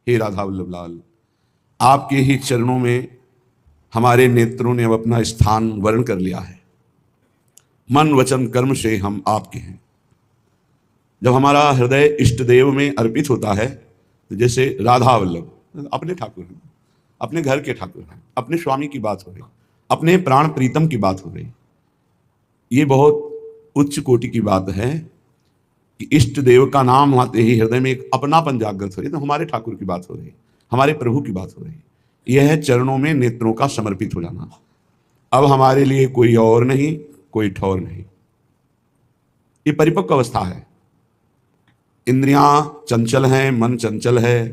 हे राधा वल्लभ लाल, आपके ही चरणों में हमारे नेत्रों ने अब अपना स्थान वर्ण कर लिया है। मन वचन कर्म से हम आपके हैं। जब हमारा हृदय इष्ट देव में अर्पित होता है तो जैसे राधा वल्लभ अपने ठाकुर हैं, अपने घर के ठाकुर हैं, अपने स्वामी की बात हो रही, अपने प्राण प्रीतम की बात हो रही। ये बहुत उच्च कोटि की बात है कि इष्ट देव का नाम आते ही हृदय में एक अपनापन जागृत हो रही। तो हमारे ठाकुर की बात हो रही, हमारे प्रभु की बात हो रही। यह है चरणों में नेत्रों का समर्पित हो जाना। अब हमारे लिए कोई और नहीं, कोई ठौर नहीं। ये परिपक्व अवस्था है। इंद्रियां चंचल हैं, मन चंचल है,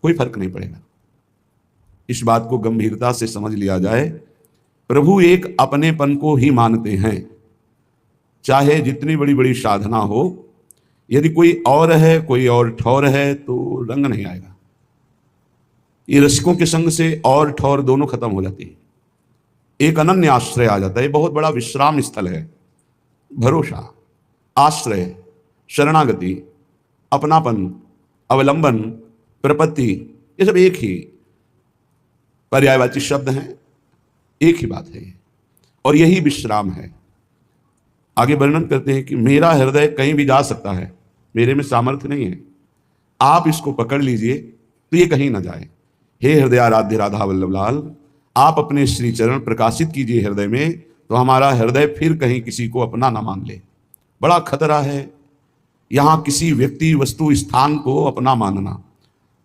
कोई फर्क नहीं पड़ेगा। इस बात को गंभीरता से समझ लिया जाए। प्रभु एक अपनेपन को ही मानते हैं, चाहे जितनी बड़ी बड़ी साधना हो। यदि कोई और है, कोई और ठौर है तो रंग नहीं आएगा। ये रसिकों के संग से और ठौर दोनों खत्म हो जाती है। एक अनन्य आश्रय आ जाता है। बहुत बड़ा विश्राम स्थल है। भरोसा, आश्रय, शरणागति, अपनापन, अवलंबन, प्रपत्ति, ये सब एक ही पर्यायवाची शब्द हैं, एक ही बात है और यही विश्राम है। आगे वर्णन करते हैं कि मेरा हृदय कहीं भी जा सकता है, मेरे में सामर्थ्य नहीं है, आप इसको पकड़ लीजिए तो ये कहीं ना जाए। हे हृदय आराध्य राधा वल्लभ लाल, आप अपने श्री चरण प्रकाशित कीजिए हृदय में, तो हमारा हृदय फिर कहीं किसी को अपना ना मान ले। बड़ा खतरा है यहाँ किसी व्यक्ति, वस्तु, स्थान को अपना मानना,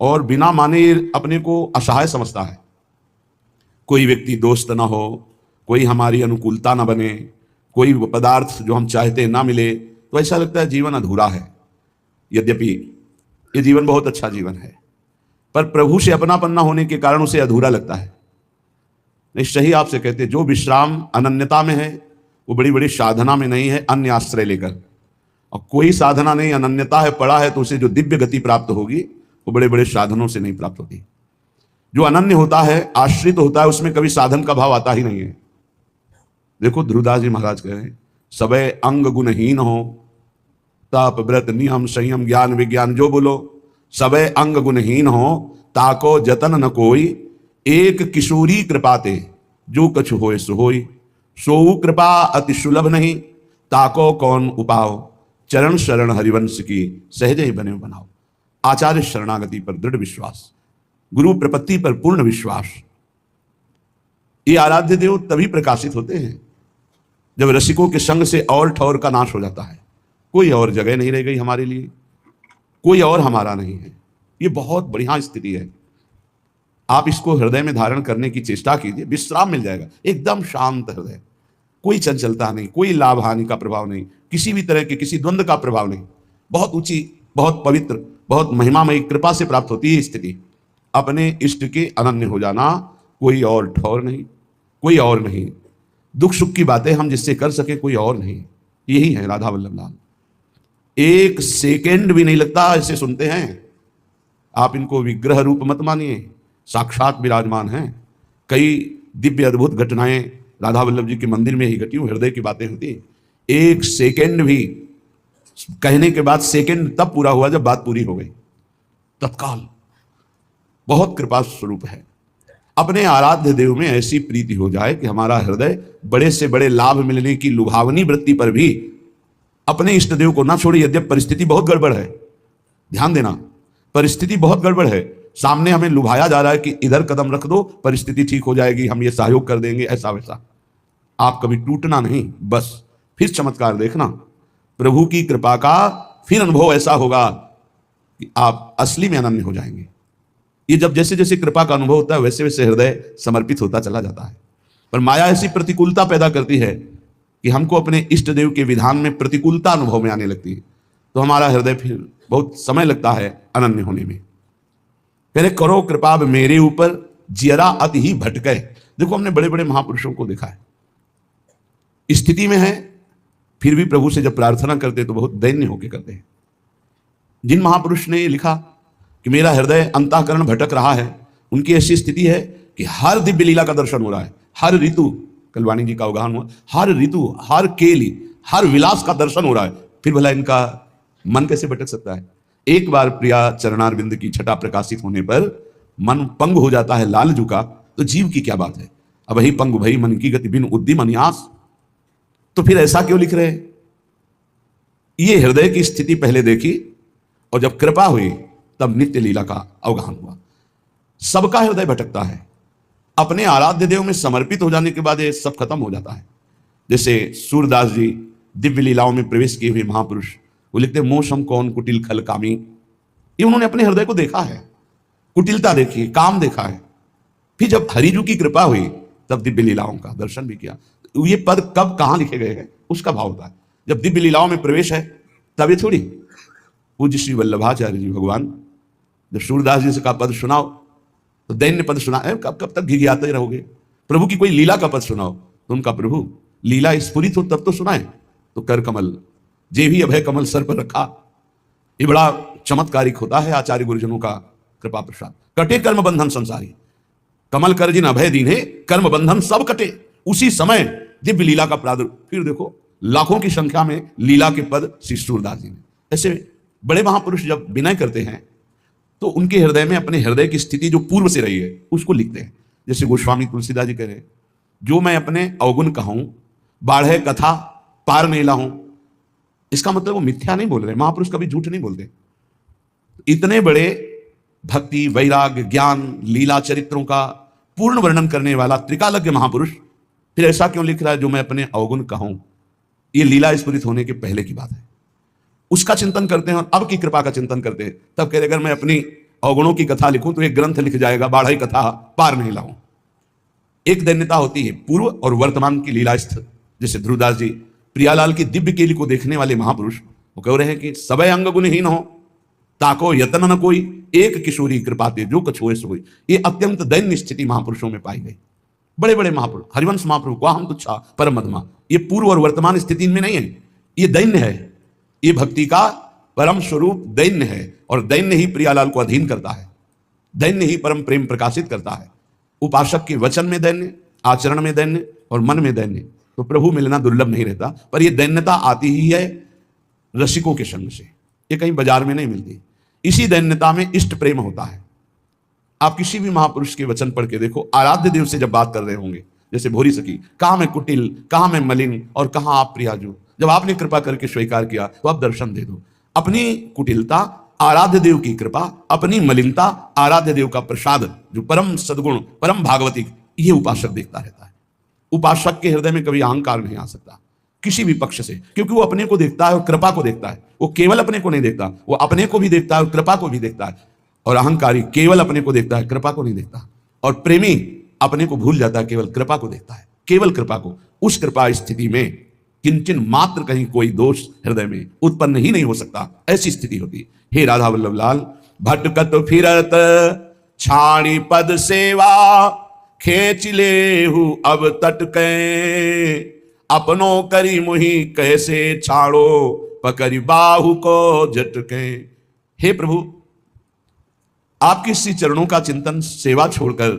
और बिना माने अपने को असहाय समझता है। कोई व्यक्ति दोस्त ना हो, कोई हमारी अनुकूलता ना बने, कोई पदार्थ जो हम चाहते ना मिले, तो ऐसा लगता है जीवन अधूरा है। यद्यपि ये जीवन बहुत अच्छा जीवन है, पर प्रभु से अपनापन ना होने के कारण उसे अधूरा लगता है। निश्चय ही आपसे कहते, जो विश्राम अनन्यता में है वो बड़ी बड़ी साधना में नहीं है, अन्य आश्रय लेकर। और कोई साधना नहीं, अनन्यता है, पड़ा है, तो उसे जो दिव्य गति प्राप्त होगी वो बड़े बड़े साधनों से नहीं प्राप्त होती। जो अनन्य होता है, आश्रित होता है, उसमें कभी साधन का भाव आता ही नहीं है। देखो ध्रुवदास जी महाराज कह रहे हैं, सबे अंग गुणहीन हो, तप व्रत नियम संयम ज्ञान विज्ञान जो बोलो, सबे अंग गुणहीन हो, ताको जतन न कोई, एक किशोरी कृपाते जो कछु होए सो होई, सोऊ कृपा अति सुलभ नहीं, ताको कौन उपाओ, चरण शरण हरिवंश की सहज ही बने बनाओ। आचार्य शरणागति पर दृढ़ विश्वास, गुरु प्रपत्ति पर पूर्ण विश्वास। ये आराध्य देव तभी प्रकाशित होते हैं जब रसिकों के संग से और ठौर का नाश हो जाता है। कोई और जगह नहीं रह गई हमारे लिए, कोई और हमारा नहीं है। ये बहुत बढ़िया स्थिति है। आप इसको हृदय में धारण करने की चेष्टा कीजिए, विश्राम मिल जाएगा। एकदम शांत हृदय, कोई चंचलता नहीं, कोई लाभ हानि का प्रभाव नहीं, किसी भी तरह के किसी द्वंद्व का प्रभाव नहीं। बहुत ऊंची, बहुत पवित्र, बहुत महिमामयी कृपा से प्राप्त होती है स्थिति। अपने इष्ट के अनन्य हो जाना, कोई और ठौर नहीं, कोई और नहीं। दुख सुख की बातें हम जिससे कर सके, कोई और नहीं। यही है राधा वल्लभ लाल। एक सेकेंड भी नहीं लगता ऐसे सुनते हैं। आप इनको विग्रह रूप मत मानिए, साक्षात विराजमान हैं। कई दिव्य अद्भुत घटनाएं राधा वल्लभ जी के मंदिर में ही घटी, हृदय की बातें होती। एक सेकेंड भी कहने के बाद सेकेंड तब पूरा हुआ जब बात पूरी हो गई, तत्काल। बहुत कृपा स्वरूप है। अपने आराध्य देव में ऐसी प्रीति हो जाए कि हमारा हृदय बड़े से बड़े लाभ मिलने की लुभावनी वृत्ति पर भी अपने इष्ट देव को ना छोड़े। यद्यप परिस्थिति बहुत गड़बड़ है, ध्यान देना, परिस्थिति बहुत गड़बड़ है। सामने हमें लुभाया जा रहा है कि इधर कदम रख दो, परिस्थिति ठीक हो जाएगी, हम ये सहयोग कर देंगे, ऐसा वैसा। आप कभी टूटना नहीं, बस फिर चमत्कार देखना। प्रभु की कृपा का फिर अनुभव ऐसा होगा कि आप असली में अनन्य हो जाएंगे। ये जब जैसे जैसे कृपा का अनुभव होता है, वैसे वैसे हृदय समर्पित होता चला जाता है। पर माया ऐसी प्रतिकूलता पैदा करती है कि हमको अपने इष्ट देव के विधान में प्रतिकूलता अनुभव में आने लगती है, तो हमारा हृदय फिर बहुत समय लगता है अनन्य होने में। कह रहे, करो कृपा मेरे ऊपर, जियरा अति ही भटके। देखो हमने बड़े बड़े महापुरुषों को देखा है, स्थिति में है, फिर भी प्रभु से जब प्रार्थना करते तो बहुत दैन्य होकर करते हैं। जिन महापुरुष ने लिखा कि मेरा हृदय अंतःकरण भटक रहा है, उनकी ऐसी स्थिति है कि हर दिव्य लीला का दर्शन हो रहा है, हर ऋतु, कलवाणी जी का अवगाहन हुआ, हर ऋतु, हर केली, हर विलास का दर्शन हो रहा है, फिर भला इनका मन कैसे भटक सकता है? एक बार प्रिया चरणारविंद की छटा प्रकाशित होने पर मन पंग हो जाता है लालजू का, तो जीव की क्या बात है। अब ही पंग भई मन की गति बिन उद्यम अन्यास। तो फिर ऐसा क्यों लिख रहे हैं? ये हृदय की स्थिति पहले देखी और जब कृपा हुई तब नित्य लीला का अवगाहन हुआ। सबका हृदय भटकता है, अपने आराध्य देव में समर्पित हो जाने के बाद ये सब खत्म हो जाता है। जैसे सूरदास जी दिव्य लीलाओं में प्रवेश किए हुए महापुरुष, वो लिखते मोशम कौन कुटिल खल कामी। ये उन्होंने अपने हृदय को देखा है, कुटिलता देखी, काम देखा है। फिर जब हरिजू की कृपा हुई तब दिव्य लीलाओं का दर्शन भी किया। ये पद कब कहां लिखे गए हैं उसका भाव होता है। जब दिव्य लीलाओं में प्रवेश है तब ये थोड़ी। पूज्य श्री वल्लभाचार्य जी भगवान जब सूरदास जी से का पद सुनाओ तो दैन्य पद सुना, कब कब तक घिघियाते रहोगे। प्रभु की कोई लीला का पद सुनाओ तो उनका प्रभु लीला स्फुरित हो तब तो सुनाए। तो कर कमल जे भी अभय कमल सर पर रखा, ये बड़ा चमत्कारिक होता है आचार्य गुरुजनों का कृपा प्रसाद। कटे कर्म बंधन संसारी, कमल कर जिन अभय दीने, कर्म बंधन सब कटे। उसी समय दिव्य लीला का प्रादुर्भाव। फिर देखो लाखों की संख्या में लीला के पद श्री सूरदास जी ने। ऐसे बड़े महापुरुष जब विनय करते हैं तो उनके हृदय में अपने हृदय की स्थिति जो पूर्व से रही है उसको लिखते हैं। जैसे गोस्वामी तुलसीदास जी कह रहे हैं, जो मैं अपने अवगुण कहूं बाढ़े कथा पार नहीं लाऊं। इसका मतलब वो मिथ्या नहीं बोल रहे, महापुरुष कभी झूठ नहीं बोलते। इतने बड़े भक्ति वैराग्य ज्ञान लीला चरित्रों का पूर्ण वर्णन करने वाला त्रिकालज्ञ महापुरुष फिर ऐसा क्यों लिख रहा है, जो मैं अपने अवगुण कहूं। ये लीला स्फुरित होने के पहले की बात है, उसका चिंतन करते हैं और अब की कृपा का चिंतन करते हैं। तब कह रहे अगर मैं अपनी अवगुणों की कथा लिखूं तो एक ग्रंथ लिख जाएगा, बाढ़ई कथा पार नहीं लाऊं। एक दैन्यता होती है पूर्व और वर्तमान की लीला स्थित। जैसे ध्रुवदास जी प्रियालाल की दिव्य केली को देखने वाले महापुरुष, वो कह रहे हैं कि सबय अंग गुणहीन हो ताको यतन न कोई, एक किशोरी कृपाते जो कछुए सोई। ये अत्यंत दैन्य स्थिति महापुरुषों में पाई गई। बड़े बड़े महापुरुष हरिवंश महाप्रभु को हम तुच्छा परम मधमा, ये पूर्व और वर्तमान स्थिति में नहीं है, ये दैन्य है। ये भक्ति का परम स्वरूप दैन्य है और दैन्य ही प्रियालाल को अधीन करता है, दैन्य ही परम प्रेम प्रकाशित करता है। उपासक के वचन में दैन्य, आचरण में दैन्य और मन में दैन्य, तो प्रभु मिलना दुर्लभ नहीं रहता। पर यह दैन्यता आती ही है रसिकों के संग से, ये कहीं बाजार में नहीं मिलती। इसी दैन्यता में इष्ट प्रेम होता है। आप किसी भी महापुरुष के वचन पढ़ के देखो, आराध्य देव से जब बात कर रहे होंगे, जैसे भोरी सखी, कहाँ मैं कुटिल, कहाँ मैं मलिन और कहाँ आप प्रियाजू। जब आपने कृपा करके स्वीकार किया तो आप दर्शन दे दो। अपनी कुटिलता आराध्य देव की कृपा, अपनी मलिनता आराध्य देव का प्रसाद, जो परम सद्गुण परम भागवतिक, ये उपासक देखता रहता है। उपासक के हृदय में कभी अहंकार नहीं आ सकता किसी भी पक्ष से, क्योंकि वो अपने को देखता है और कृपा को देखता है। वो केवल अपने को नहीं देखता, वो अपने को भी देखता है और कृपा को भी देखता है। और अहंकारी केवल अपने को देखता है, कृपा को नहीं देखता। और प्रेमी अपने को भूल जाता है, केवल कृपा को देखता है, केवल कृपा को। उस कृपा स्थिति में किंचन मात्र कहीं कोई दोष हृदय में उत्पन्न ही नहीं हो सकता, ऐसी स्थिति होती। हे राधा वल्लभ लाल, भटकत फिरत छाणी पद सेवा, खेच लेहु अब तटके, अपनों करी मुहि कैसे छाड़ो, पकड़ी बाहु को झटके। हे प्रभु, आपके श्री चरणों का चिंतन सेवा छोड़कर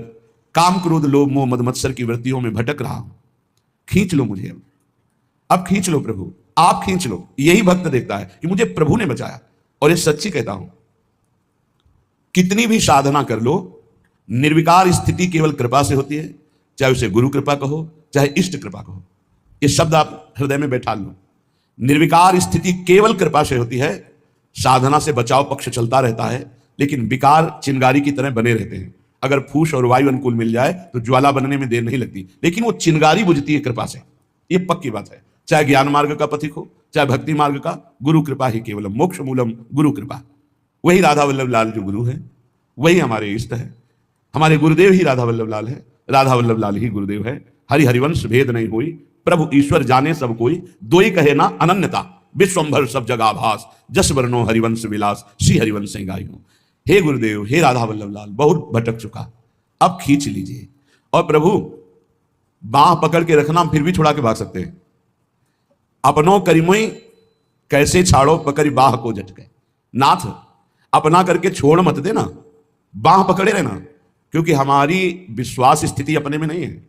काम क्रोध लोभ मोह मद मत्सर की वृत्तियों में भटक रहा हूं। खींच लो मुझे, अब खींच लो प्रभु, आप खींच लो। यही भक्त देखता है कि मुझे प्रभु ने बचाया। और ये सच्ची कहता हूं, कितनी भी साधना कर लो, निर्विकार स्थिति केवल कृपा से होती है। चाहे उसे गुरु कृपा कहो, चाहे इष्ट कृपा कहो, ये शब्द आप हृदय में बैठा लो। निर्विकार स्थिति केवल कृपा से होती है। साधना से बचाव पक्ष चलता रहता है, लेकिन विकार चिंगारी की तरह बने रहते हैं। अगर फूस और वायु अनुकूल मिल जाए तो ज्वाला बनने में देर नहीं लगती, लेकिन वो चिंगारी बुझती है कृपा से। ये पक्की बात है। चाहे ज्ञान मार्ग का पथिक हो, चाहे भक्ति मार्ग का, गुरु कृपा ही केवलम मोक्ष मूलम गुरु कृपा। वही राधा वल्लभ लाल जो गुरु है, वही हमारे इष्ट है। हमारे गुरुदेव ही राधा वल्लभ लाल है, राधा वल्लभ लाल ही गुरुदेव है। हरि हरिवंश भेद नहीं हुई, प्रभु ईश्वर जाने सब कोई, दो ही कहे ना अनन्यता, विश्वंभर सब जगह भास, जस वर्णो हरिवंश विलास, श्री हरिवंश गाई हो। हे गुरुदेव, हे राधा वल्लभ लाल, बहुत भटक चुका, अब खींच लीजिए। और प्रभु बाह पकड़ के रखना, फिर भी छुड़ा के भाग सकते हैं। अपनों करिमुई कैसे छाड़ो, पकड़ी बाह को झटके। नाथ अपना करके छोड़ मत देना, बाह पकड़े रहना, क्योंकि हमारी विश्वास स्थिति अपने में नहीं है।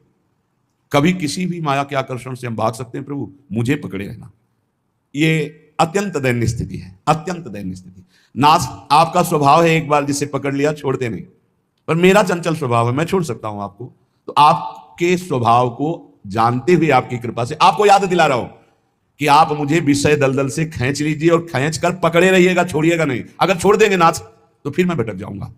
कभी किसी भी माया के आकर्षण से हम भाग सकते हैं, प्रभु मुझे पकड़े रहना। ये अत्यंत दयनीय स्थिति है, अत्यंत दयनीय स्थिति। नाथ, आपका स्वभाव है एक बार जिसे पकड़ लिया छोड़ते नहीं, पर मेरा चंचल स्वभाव है, मैं छोड़ सकता हूं आपको। तो आपके स्वभाव को जानते हुए आपकी कृपा से आपको याद दिला रहा हूं कि आप मुझे विषय दलदल से खींच लीजिए और खींच कर पकड़े रहिएगा, छोड़िएगा नहीं। अगर छोड़ देंगे नाथ तो फिर मैं भटक जाऊंगा।